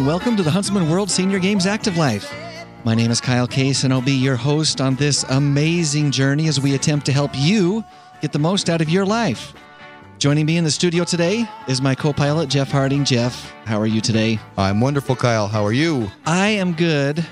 welcome to the Huntsman World Senior Games Active Life. My name is Kyle Case, and I'll be your host on this amazing journey as we attempt to help you get the most out of your life. Joining me in the studio today is my co-pilot, Jeff Harding. Jeff, how are you today? I'm wonderful, Kyle. How are you? I am good.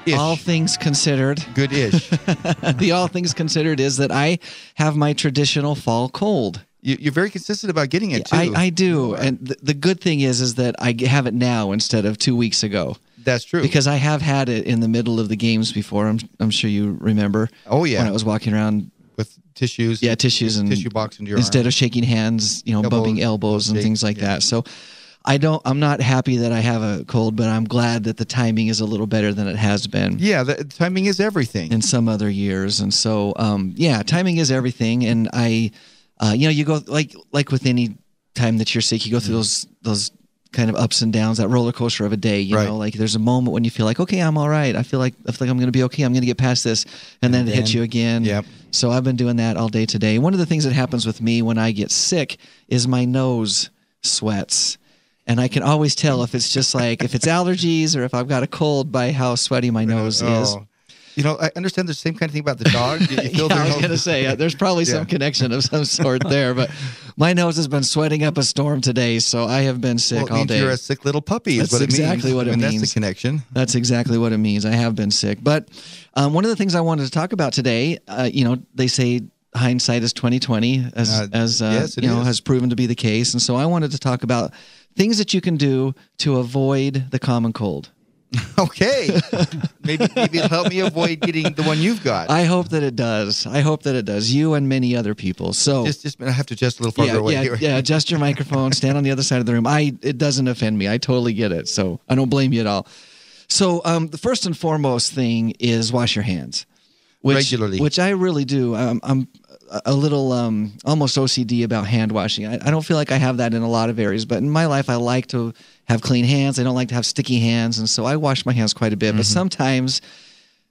Ish. All things considered. Good-ish. The all things considered is that I have my traditional fall cold. You're very consistent about getting it, too. I do. And the good thing is that I have it now instead of 2 weeks ago. That's true. Because I have had it in the middle of the games before. I'm sure you remember. Oh, yeah. When I was walking around with tissues. Yeah, tissues and tissue box into your instead arm. of shaking hands, bumping elbows and things like that. So I'm not happy that I have a cold, but I'm glad that the timing is a little better than it has been. Yeah, the timing is everything. In some other years. And so, timing is everything. And you go like with any time that you're sick, you go through those kind of ups and downs, that roller coaster of a day. You know, like there's a moment when you feel like, okay, I'm all right. I feel like I'm going to be okay. I'm going to get past this, and then it hits you again. Yep. So I've been doing that all day today. One of the things that happens with me when I get sick is my nose sweats. And I can always tell if it's just like, if it's allergies or if I've got a cold by how sweaty my nose is. You know, I understand the same kind of thing about the dog. You feel I was going to say, there's probably some connection of some sort there, but my nose has been sweating up a storm today, so I have been sick all day. You're a sick little puppy. That's exactly what it means. That's the connection. That's exactly what it means. I have been sick. But one of the things I wanted to talk about today, they say hindsight is 20/20, has proven to be the case. And so I wanted to talk about things that you can do to avoid the common cold. Okay. Maybe it'll help me avoid getting the one you've got. I hope that it does. You and many other people. So just I have to adjust a little farther away here. Yeah, adjust your microphone, stand on the other side of the room. It doesn't offend me. I totally get it. So I don't blame you at all. So the first and foremost thing is wash your hands. Regularly. Which I really do. I'm a little almost OCD about hand washing. I don't feel like I have that in a lot of areas, but in my life I like to have clean hands. I don't like to have sticky hands, and so I wash my hands quite a bit. But sometimes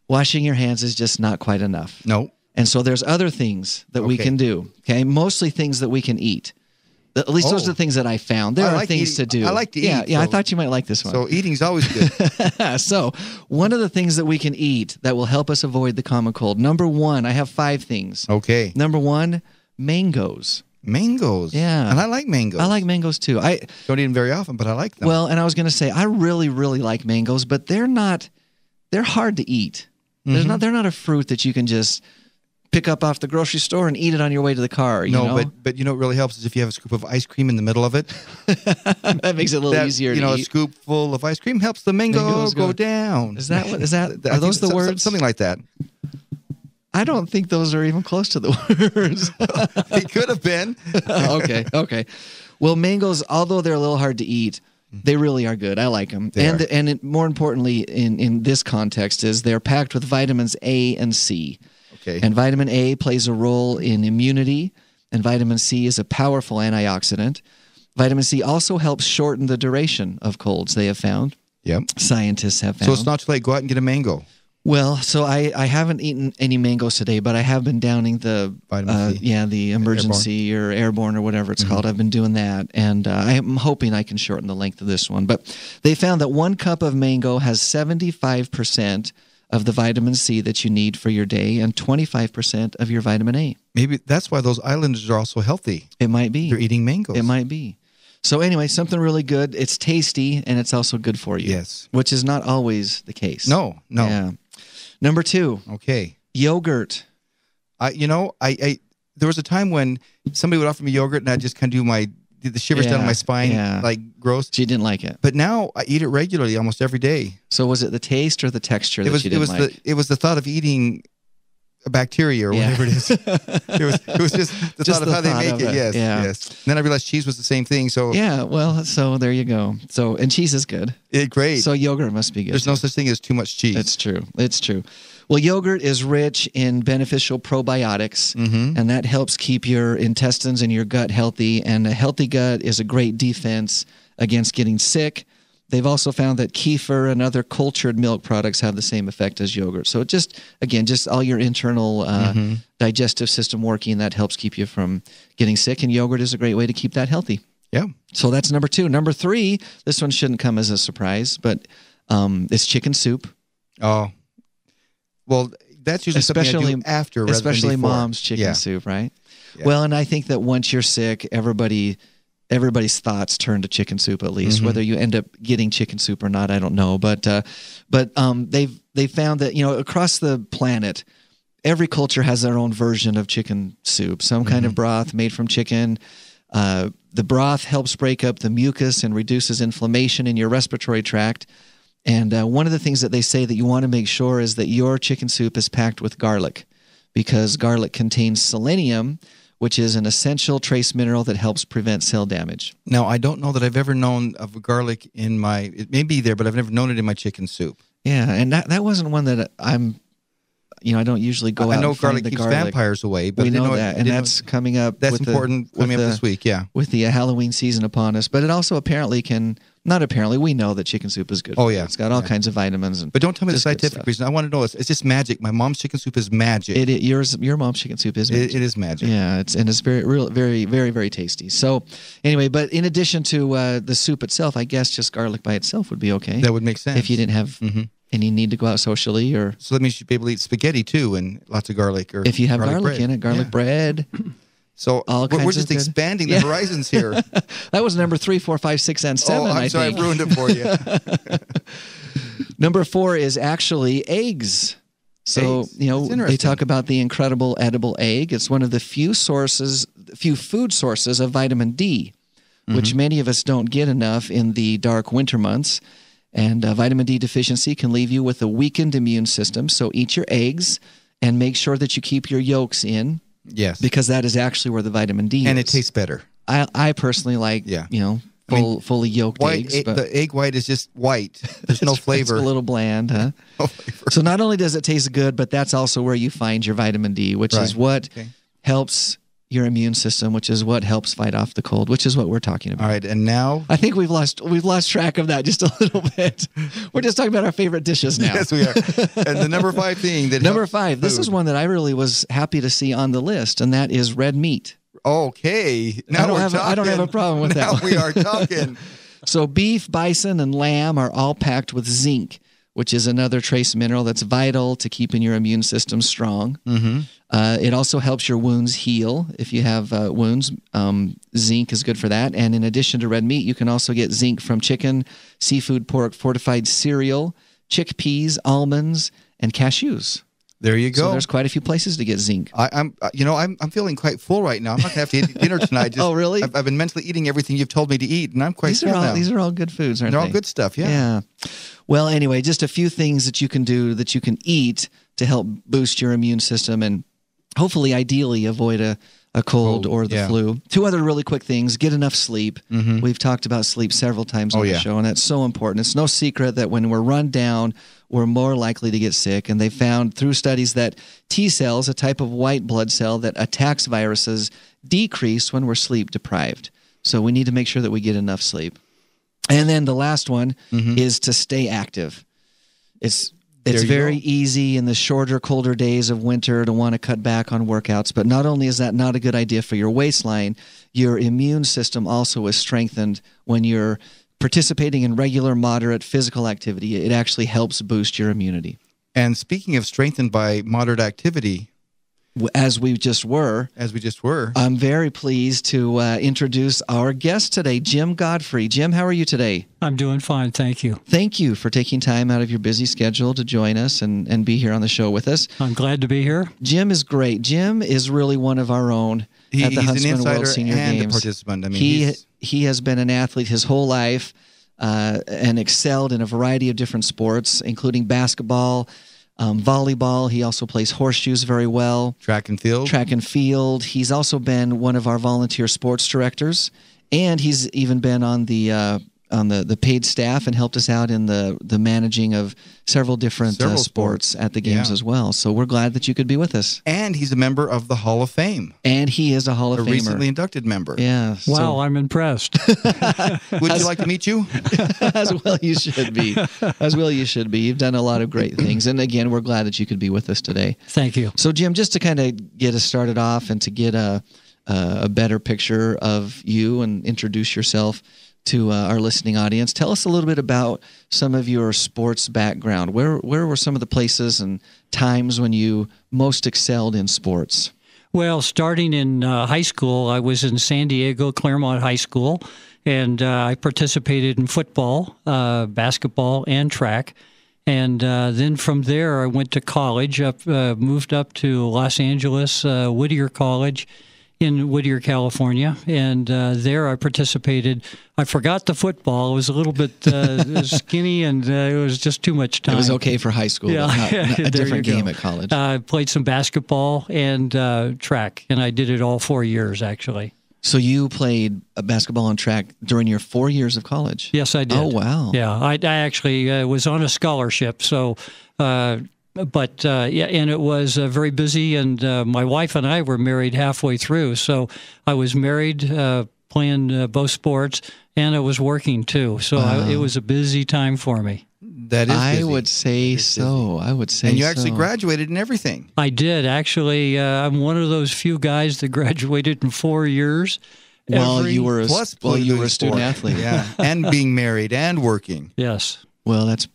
washing your hands is just not quite enough. No. And so there's other things that we can do, okay? Mostly things that we can eat. At least those are the things that I found. There are things to do. I like to eat. Yeah, I thought you might like this one. So eating's always good. So one of the things that we can eat that will help us avoid the common cold. Number one, I have 5 things. Okay. Number one, mangoes. Mangoes. Yeah. And I like mangoes. I like mangoes too. I don't eat them very often, but I like them. Well, and I was going to say, I really, really like mangoes, but they're hard to eat. They're not a fruit that you can just pick up off the grocery store and eat it on your way to the car. You know? but what really helps is if you have a scoop of ice cream in the middle of it. That makes it a little easier to eat. A scoop full of ice cream helps the mango go down. Is that are those the words? Something like that. I don't think those are even close to the words. It could have been. Okay. Well, mangoes, although they're a little hard to eat, they really are good. I like them. More importantly, in this context, is they're packed with vitamins A and C. Okay. And vitamin A plays a role in immunity, and vitamin C is a powerful antioxidant. Vitamin C also helps shorten the duration of colds, they have found. Yep. Scientists have found. So it's not too late. Go out and get a mango. Well, so I haven't eaten any mangoes today, but I have been downing the vitamin C. The emergency or airborne or whatever it's called. I've been doing that, and I am hoping I can shorten the length of this one. But they found that 1 cup of mango has 75% of the vitamin C that you need for your day and 25% of your vitamin A. Maybe that's why those islanders are also healthy. It might be. They're eating mangoes. It might be. So anyway, something really good. It's tasty, and it's also good for you. Yes. Which is not always the case. No. Yeah. Number 2. Okay. Yogurt. I there was a time when somebody would offer me yogurt, and I'd just kind of do the shivers down my spine, like gross. She didn't like it. But now I eat it regularly, almost every day. So was it the taste or the texture that you didn't like? It was the thought of eating a bacteria or whatever it is. It was just the thought of how they make it. Yes. And then I realized cheese was the same thing. So so there you go. So and cheese is good. Great. So yogurt must be good. There's no such thing as too much cheese. It's true. Well, yogurt is rich in beneficial probiotics, and that helps keep your intestines and your gut healthy. And a healthy gut is a great defense against getting sick. They've also found that kefir and other cultured milk products have the same effect as yogurt. So just all your internal digestive system working, that helps keep you from getting sick. And yogurt is a great way to keep that healthy. Yeah. So that's number 2. Number 3, this one shouldn't come as a surprise, but it's chicken soup. Oh, well, that's usually something I do after, rather than before. Mom's chicken soup, right? Yeah. Well, and I think that once you're sick, everybody's thoughts turn to chicken soup, at least. Whether you end up getting chicken soup or not, I don't know. But they've found that, across the planet, every culture has their own version of chicken soup. Some kind of broth made from chicken. The broth helps break up the mucus and reduces inflammation in your respiratory tract. And one of the things that they say that you want to make sure is that your chicken soup is packed with garlic, because garlic contains selenium, which is an essential trace mineral that helps prevent cell damage. Now, I don't know that I've ever known of garlic in my, it may be there, but I've never known it in my chicken soup. Yeah, and that wasn't one that I don't usually go out and find garlic the keeps garlic. vampires away, but we know that, and that's coming up. That's important coming up this week, yeah. With the Halloween season upon us, but it also apparently we know that chicken soup is good. Oh yeah, it's got all kinds of vitamins. But don't tell me the scientific reason. I want to know. It's just magic. My mom's chicken soup is magic. Your mom's chicken soup is magic. It is magic. Yeah, it's very, very tasty. So anyway, but in addition to the soup itself, I guess just garlic by itself would be okay. That would make sense if you didn't have. any need to go out socially, or so that means you should be able to eat spaghetti too, and lots of garlic, or if you have garlic in it, garlic bread. So we're just expanding the horizons here. That was number 3, 4, 5, 6, and 7. Oh, I'm sorry, I've ruined it for you. Number 4 is actually eggs. So they talk about the incredible edible egg. It's one of the few food sources of vitamin D, which many of us don't get enough in the dark winter months. And vitamin D deficiency can leave you with a weakened immune system. So eat your eggs and make sure that you keep your yolks in. Yes. Because that is actually where the vitamin D is. And it tastes better. I personally like, fully yolked eggs. But the egg white is just white. There's no flavor. It's a little bland, huh? No flavor. So not only does it taste good, but that's also where you find your vitamin D, which is what helps your immune system, which is what helps fight off the cold, which is what we're talking about. All right, and now I think we've lost track of that just a little bit. We're just talking about our favorite dishes now. Yes, we are. And the number 5 thing that number 5. This is one that I really was happy to see on the list, and that is red meat. Okay, now I don't have a problem with that. Now we are talking. So beef, bison, and lamb are all packed with zinc, which is another trace mineral that's vital to keeping your immune system strong. It also helps your wounds heal. If you have wounds, zinc is good for that. And in addition to red meat, you can also get zinc from chicken, seafood, pork, fortified cereal, chickpeas, almonds, and cashews. There you go. So there's quite a few places to get zinc. I'm feeling quite full right now. I'm not gonna have to eat dinner tonight. Oh, really? I've been mentally eating everything you've told me to eat, and I'm quite full now. These are all good foods, aren't they? They're all good stuff. Yeah. Yeah. Well, anyway, just a few things that you can do, that you can eat to help boost your immune system and hopefully, ideally, avoid a cold or the flu. 2 other really quick things. Get enough sleep. We've talked about sleep several times on the show, and that's so important. It's no secret that when we're run down, we're more likely to get sick. And they found through studies that T cells, a type of white blood cell that attacks viruses, decrease when we're sleep deprived. So we need to make sure that we get enough sleep. And then the last one is to stay active. It's very easy in the shorter, colder days of winter to want to cut back on workouts. But not only is that not a good idea for your waistline, your immune system also is strengthened when you're participating in regular, moderate physical activity. It actually helps boost your immunity. And speaking of strengthened by moderate activity, as we just were, I'm very pleased to introduce our guest today, Jim Godrey. Jim, how are you today? I'm doing fine, thank you. Thank you for taking time out of your busy schedule to join us and be here on the show with us. I'm glad to be here. Jim is great. Jim is really one of our own at the Huntsman World Senior Games. A participant. I mean, he has been an athlete his whole life and excelled in a variety of different sports, including basketball, volleyball. He also plays horseshoes very well. Track and field. He's also been one of our volunteer sports directors, and he's even been on the paid staff and helped us out in the managing of several different sports at the games as well. So we're glad that you could be with us. And he's a member of the Hall of Fame. And he is a Hall of Famer. A recently inducted member. Yeah. Wow, I'm impressed. Would you like to meet you? As well you should be. As well you should be. You've done a lot of great things. And again, we're glad that you could be with us today. Thank you. So Jim, just to kind of get us started off and to get a a better picture of you and introduce yourself to our listening audience. Tell us a little bit about some of your sports background. Where were some of the places and times when you most excelled in sports? Well, starting in high school, I was in San Diego, Claremont High School, and I participated in football, basketball, and track. And then from there, I went to college, moved up to Los Angeles, Whittier College in Whittier, California. And there I participated. I forgot the football. It was a little bit skinny, and it was just too much time. It was okay for high school, but not a different game at college. I played some basketball and track, and I did it all 4 years, actually. So you played basketball and track during your 4 years of college? Yes, I did. Oh, wow. Yeah, I actually was on a scholarship. So, and it was very busy. And my wife and I were married halfway through. So I was married, playing both sports, and I was working too. So it was a busy time for me. That is busy. I would say so. I would say so. And you actually graduated in everything. I did. Actually, I'm one of those few guys that graduated in 4 years. Well, you were a student athlete. Yeah, and being married and working. Yes. Well, that's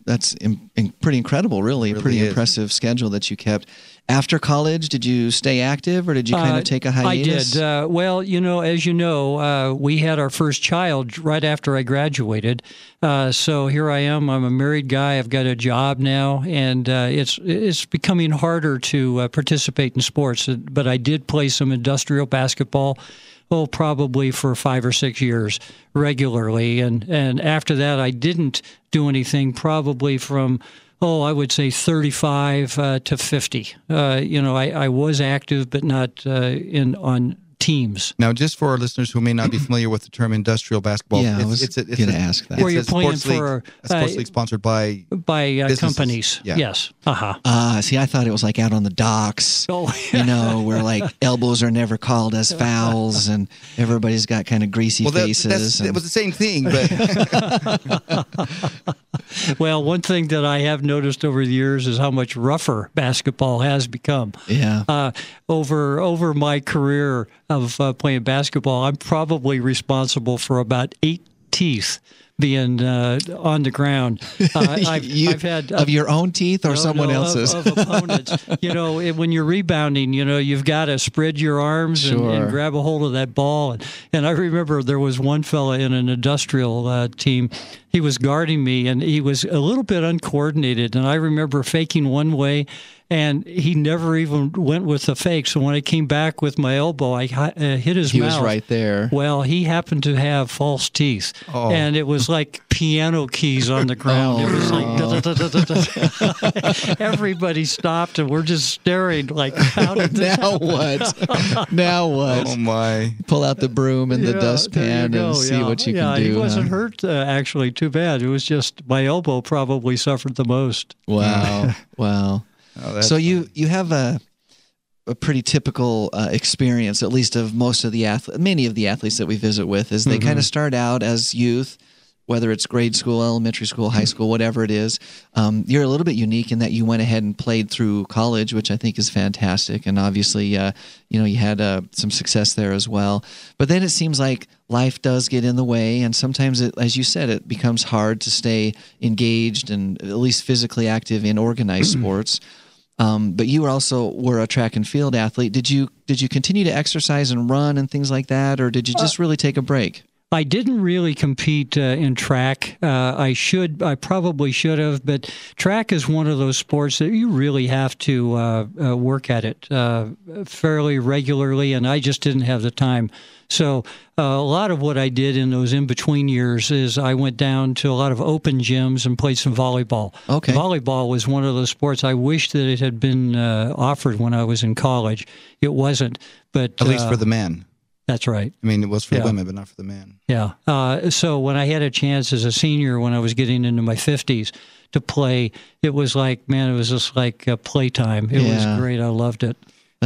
pretty incredible, really. A pretty impressive schedule that you kept. After college, did you stay active, or did you kind of take a hiatus? I did. Well, as you know, we had our first child right after I graduated. So here I am. I'm a married guy. I've got a job now, and it's becoming harder to participate in sports. But I did play some industrial basketball. Probably for 5 or 6 years regularly. And after that, I didn't do anything probably from, I would say 35 to 50. I was active, but not on teams. Now, just for our listeners who may not be familiar with the term industrial basketball, it's going to ask that. Where you're playing for a sports league sponsored by companies. Yeah. Yes. See, I thought it was like out on the docks. Where like elbows are never called as fouls, and everybody's got kind of greasy faces. It was the same thing, but well, one thing that I have noticed over the years is how much rougher basketball has become. Yeah. Over my career of playing basketball, I'm probably responsible for about 8 teeth being on the ground. I've had of your own teeth or someone else's? Of opponents. When you're rebounding, you've got to spread your arms and grab a hold of that ball. And I remember there was one fella in an industrial team. He was guarding me, and he was a little bit uncoordinated. And I remember faking one way, and he never even went with the fake. So when I came back with my elbow, I hit his mouth. He was right there. Well, he happened to have false teeth. And it was like piano keys on the ground. It was like, everybody stopped, and we're just staring like, how did this happen? What? Now what? Oh, my. Pull out the broom and the dustpan and see what you can do. He wasn't hurt, actually, too bad. It was just my elbow probably suffered the most. Wow. Wow. So you have a pretty typical experience, at least of many of the athletes that we visit with, is they kind of start out as youth, whether it's grade school, elementary school, high school, whatever it is. You're a little bit unique in that you went ahead and played through college, which I think is fantastic. And obviously, you had some success there as well. But then it seems like life does get in the way, and sometimes, as you said, it becomes hard to stay engaged and at least physically active in organized sports. But you were a track and field athlete. Did you continue to exercise and run and things like that, or did you just really take a break? I didn't really compete in track. I probably should have, but track is one of those sports that you really have to work at it fairly regularly, and I just didn't have the time. So a lot of what I did in those in-between years is I went down to a lot of open gyms and played some volleyball. Okay. Volleyball was one of those sports I wish that it had been offered when I was in college. It wasn't, but at least for the man. That's right. I mean, it was for the women, but not for the man. Yeah. So when I had a chance as a senior, when I was getting into my 50s, to play, it was like, man, it was just like playtime. It was great. I loved it.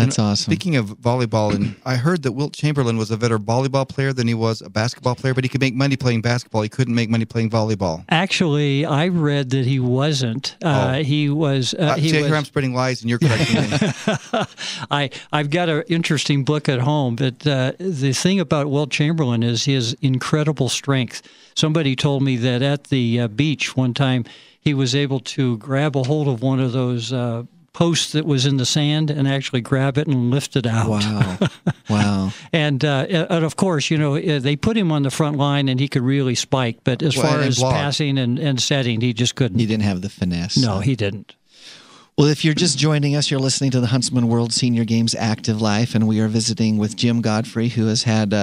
That's awesome. Speaking of volleyball, and I heard that Wilt Chamberlain was a better volleyball player than he was a basketball player, but he could make money playing basketball. He couldn't make money playing volleyball. Actually, I read that he wasn't. He was. Here I'm spreading lies, and you're correcting me. I've got an interesting book at home, but the thing about Wilt Chamberlain is his incredible strength. Somebody told me that at the beach one time he was able to grab a hold of one of those post that was in the sand and actually grab it and lift it out. Wow. Wow. And of course, they put him on the front line and he could really spike, but as far as passing and setting, he just couldn't. He didn't have the finesse. No, he didn't. Well, if you're just joining us, you're listening to the Huntsman World Senior Games Active Life, and we are visiting with Jim Godrey, who has had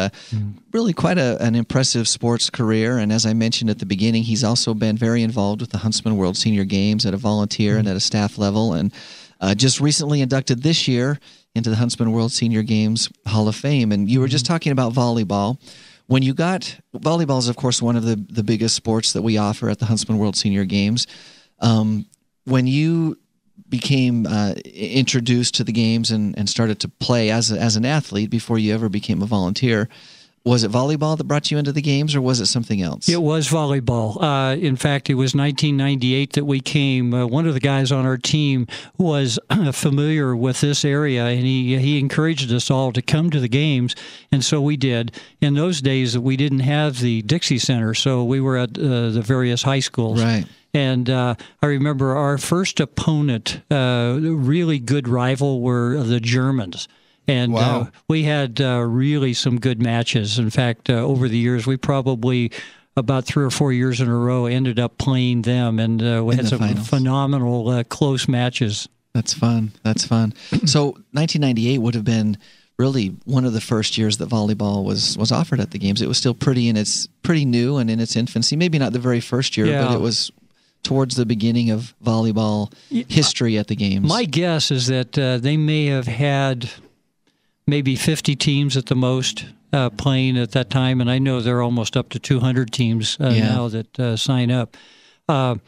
really quite an impressive sports career. And as I mentioned at the beginning, he's also been very involved with the Huntsman World Senior Games at a volunteer and at a staff level, and just recently inducted this year into the Huntsman World Senior Games Hall of Fame. And you were just talking about volleyball. When you got volleyball is, of course, one of the biggest sports that we offer at the Huntsman World Senior Games. When you became introduced to the games and started to play as an athlete before you ever became a volunteer, was it volleyball that brought you into the games, or was it something else? It was volleyball. In fact, it was 1998 that we came. One of the guys on our team was familiar with this area, and he encouraged us all to come to the games, and so we did. In those days, we didn't have the Dixie Center, so we were at the various high schools. Right. And I remember our first opponent, really good rival, were the Germans. And we had really some good matches. In fact, over the years, we probably about 3 or 4 years in a row ended up playing them, and we had some phenomenal close matches. That's fun. That's fun. So 1998 would have been really one of the first years that volleyball was offered at the games. It was still pretty new and in its infancy. Maybe not the very first year, but it was towards the beginning of volleyball history at the games. My guess is that they may have had maybe 50 teams at the most playing at that time, and I know they're almost up to 200 teams now that sign up. And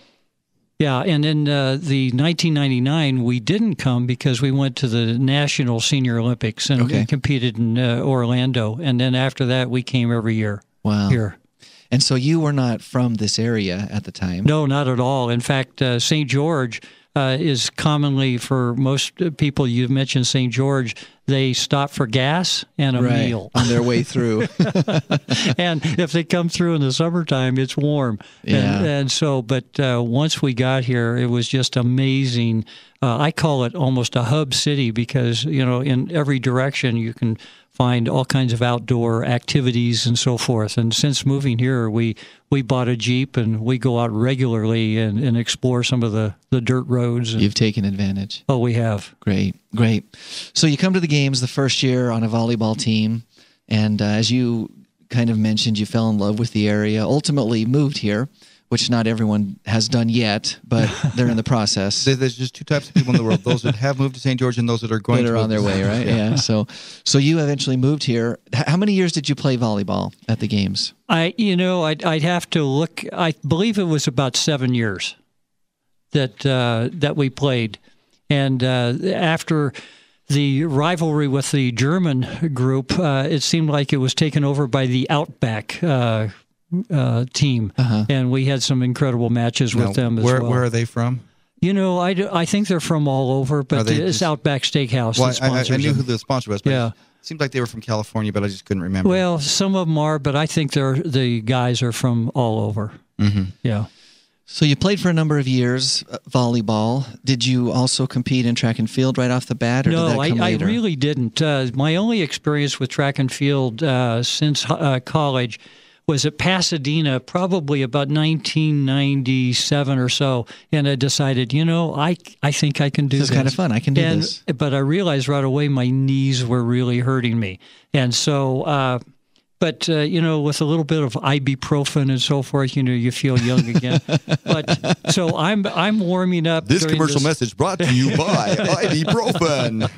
in the 1999, we didn't come because we went to the National Senior Olympics and we competed in Orlando, and then after that, we came every year. Wow. Here. And so you were not from this area at the time? No, not at all. In fact, St. George is commonly, for most people, you've mentioned St. George, they stop for gas and a meal on their way through. And if they come through in the summertime, it's warm. Yeah. And so, but once we got here, it was just amazing. I call it almost a hub city because, in every direction you can find all kinds of outdoor activities and so forth. And since moving here, we bought a Jeep and we go out regularly and explore some of the dirt roads. You've taken advantage. Oh, we have. Great. So you come to the games the first year on a volleyball team, and as you kind of mentioned, you fell in love with the area, ultimately moved here, which not everyone has done yet, but they're in the process. There's just two types of people in the world: those that have moved to St. George and those that are going to. That are on their way, right? Yeah. So you eventually moved here. How many years did you play volleyball at the games? I'd have to look. I believe it was about 7 years that we played, and after the rivalry with the German group, it seemed like it was taken over by the Outback team, and we had some incredible matches with them as well. Where are they from? I think they're from all over, but it's Outback Steakhouse that sponsors I knew them. who the sponsor was, but it seemed like they were from California, but I just couldn't remember. Well, some of them are, but I think the guys are from all over. Mm-hmm. Yeah. So you played for a number of years, volleyball. Did you also compete in track and field right off the bat, or did that come later? I really didn't. My only experience with track and field since college was at Pasadena, probably about 1997 or so, and I decided, I think I can do this. This is kind of fun. I can do this. But I realized right away my knees were really hurting me, and so. But, with a little bit of ibuprofen and so forth, you feel young again. But so I'm warming up. This commercial message brought to you by ibuprofen.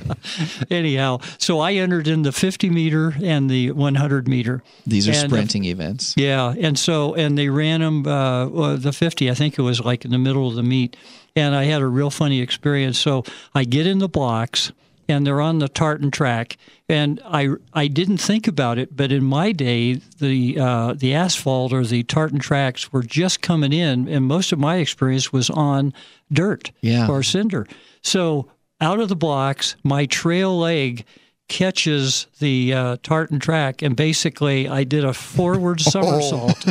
Anyhow, so I entered in the 50-meter and the 100-meter. These are sprinting events. Yeah, and they ran them, the 50, I think it was like in the middle of the meet. And I had a real funny experience. So I get in the blocks, and they're on the tartan track. And I didn't think about it, but in my day, the asphalt or the tartan tracks were just coming in, and most of my experience was on dirt or cinder. So out of the blocks, my trail leg catches the tartan track, and basically I did a forward somersault.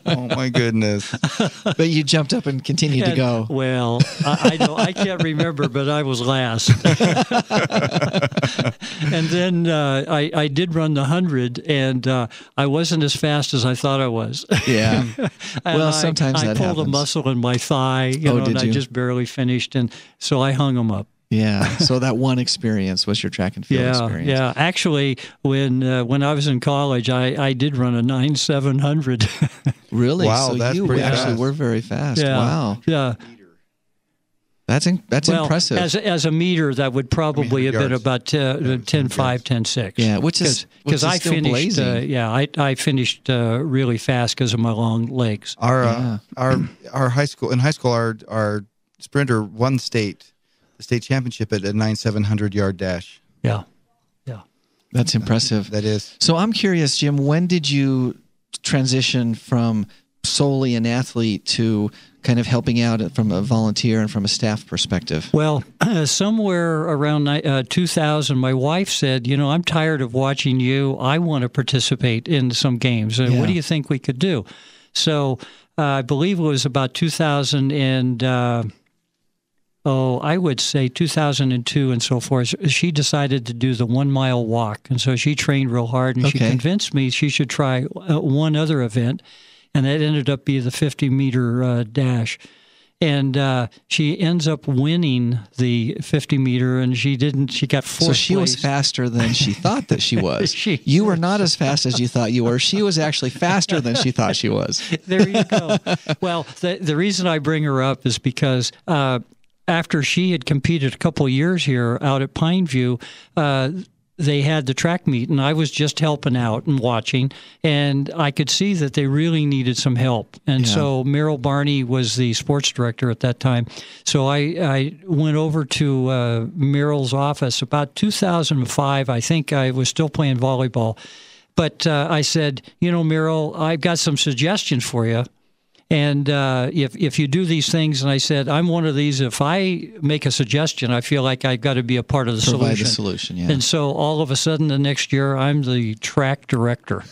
Oh my goodness. But you jumped up and continued to go. Well, I can't remember, but I was last. And then I did run the 100, and I wasn't as fast as I thought I was. Yeah. Well, sometimes that happens. I pulled a muscle in my thigh, and I just barely finished, and so I hung them up. Yeah. So that one experience was your track and field experience. Yeah. Actually, when I was in college, I did run a 9,700. Really? Wow, so that's you pretty actually fast. were very fast. Yeah. Wow. Yeah. That's impressive. As a meter, that would probably have been about 10.5, 10.6. Yeah, which is I still finished. blazing. I finished really fast because of my long legs. Our high school our sprinter won the state championship at a 9,700 yard dash. Yeah. That's impressive. That is. So I'm curious, Jim, when did you transition from solely an athlete to kind of helping out from a volunteer and from a staff perspective? Well, somewhere around 2000, my wife said, I'm tired of watching you. I want to participate in some games. What do you think we could do? So I believe it was about 2000 and... I would say 2002 and so forth, she decided to do the 1 mile walk. And so she trained real hard, and she convinced me she should try one other event, and that ended up being the 50-meter dash. And she ends up winning the 50-meter, and she got fourth So she place. was faster than she thought that she was. You were not as fast as you thought you were. She was actually faster than she thought she was. There you go. Well, the reason I bring her up is because after she had competed a couple of years here out at Pineview, they had the track meet, and I was just helping out and watching, and I could see that they really needed some help. And so Merrill Barney was the sports director at that time. So I went over to Merrill's office about 2005. I think I was still playing volleyball. But I said, Merrill, I've got some suggestions for you. And if you do these things, and I said, I'm one of these, if I make a suggestion, I feel like I've got to be a part of the solution. Provide the solution, yeah. And so all of a sudden, the next year, I'm the track director.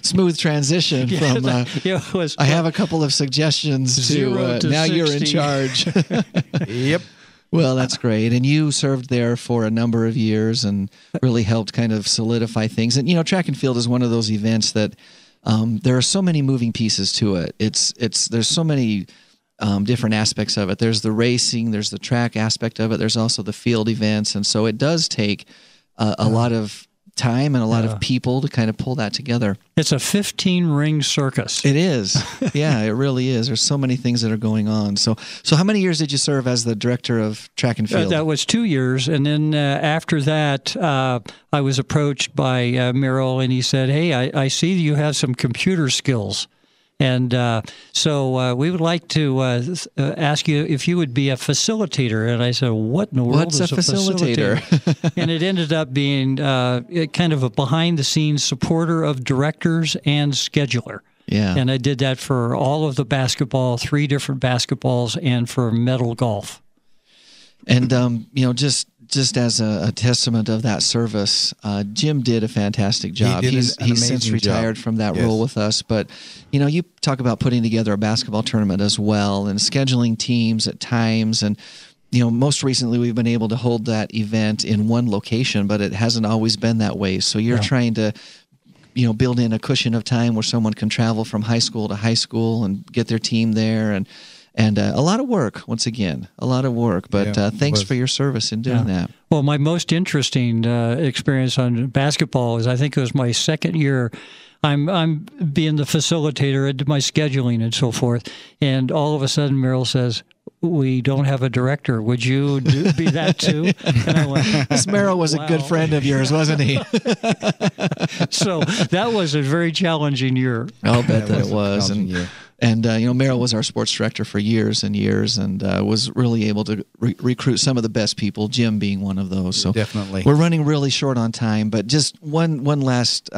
Smooth transition from, I have a couple of suggestions to now 60. You're in charge. Yep. Well, that's great. And you served there for a number of years and really helped kind of solidify things. And, track and field is one of those events that there are so many moving pieces to it. There's so many different aspects of it. There's the racing, there's the track aspect of it. There's also the field events, and so it does take a lot of time and a lot of people to kind of pull that together. It's a 15-ring circus. It is. Yeah, it really is. There's so many things that are going on. So how many years did you serve as the director of track and field? That was 2 years. And then after that, I was approached by Merrill, and he said, hey, I see you have some computer skills. And so we would like to ask you if you would be a facilitator. And I said, what in the world is a facilitator? And it ended up being kind of a behind-the-scenes supporter of directors and scheduler. Yeah. And I did that for all of the basketball, 3 different basketballs, and for medal golf. And, just as a testament of that service, Jim did a fantastic job. He's since retired from that role with us. But, you talk about putting together a basketball tournament as well and scheduling teams at times. And, most recently we've been able to hold that event in one location, but it hasn't always been that way. So you're trying to, build in a cushion of time where someone can travel from high school to high school and get their team there. And a lot of work, once again, a lot of work. But thanks for your service in doing that. Well, my most interesting experience on basketball is I think it was my second year. I'm being the facilitator. I did my scheduling and so forth. And all of a sudden, Merrill says, we don't have a director. Would you be that too? And I went, Miss Merrill was a good friend of yours, wasn't he? So that was a very challenging year. I'll bet that it was. And Merrill was our sports director for years and years, and was really able to recruit some of the best people, Jim being one of those. So definitely. We're running really short on time, but just one last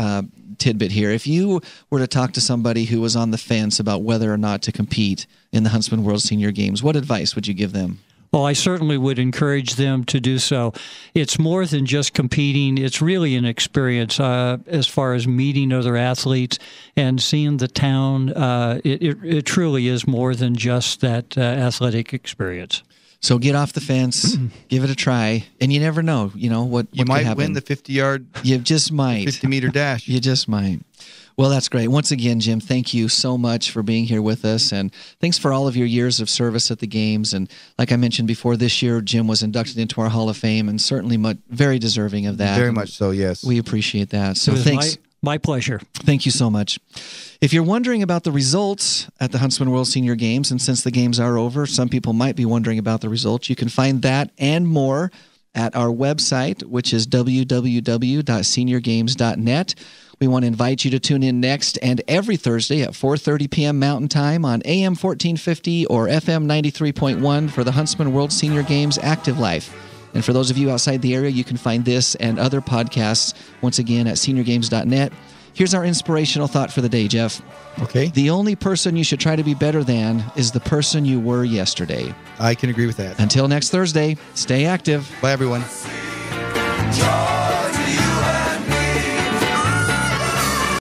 tidbit here. If you were to talk to somebody who was on the fence about whether or not to compete in the Huntsman World Senior Games, what advice would you give them? Well, I certainly would encourage them to do so. It's more than just competing. It's really an experience as far as meeting other athletes and seeing the town. It truly is more than just that athletic experience. So get off the fence, give it a try, and you never know, what you might might win the 50-yard. You just might. 50-meter dash. You just might. Well, that's great. Once again, Jim, thank you so much for being here with us, and thanks for all of your years of service at the games. And like I mentioned before, this year Jim was inducted into our Hall of Fame, and certainly very deserving of that. Very much so, yes. We appreciate that. So thanks. My pleasure. Thank you so much. If you're wondering about the results at the Huntsman World Senior Games, and since the games are over, some people might be wondering about the results, you can find that and more at our website, which is www.seniorgames.net. We want to invite you to tune in next and every Thursday at 4:30 p.m. Mountain Time on AM 1450 or FM 93.1 for the Huntsman World Senior Games Active Life. And for those of you outside the area, you can find this and other podcasts once again at seniorgames.net. Here's our inspirational thought for the day, Jeff. Okay. The only person you should try to be better than is the person you were yesterday. I can agree with that. Until next Thursday, stay active. Bye, everyone.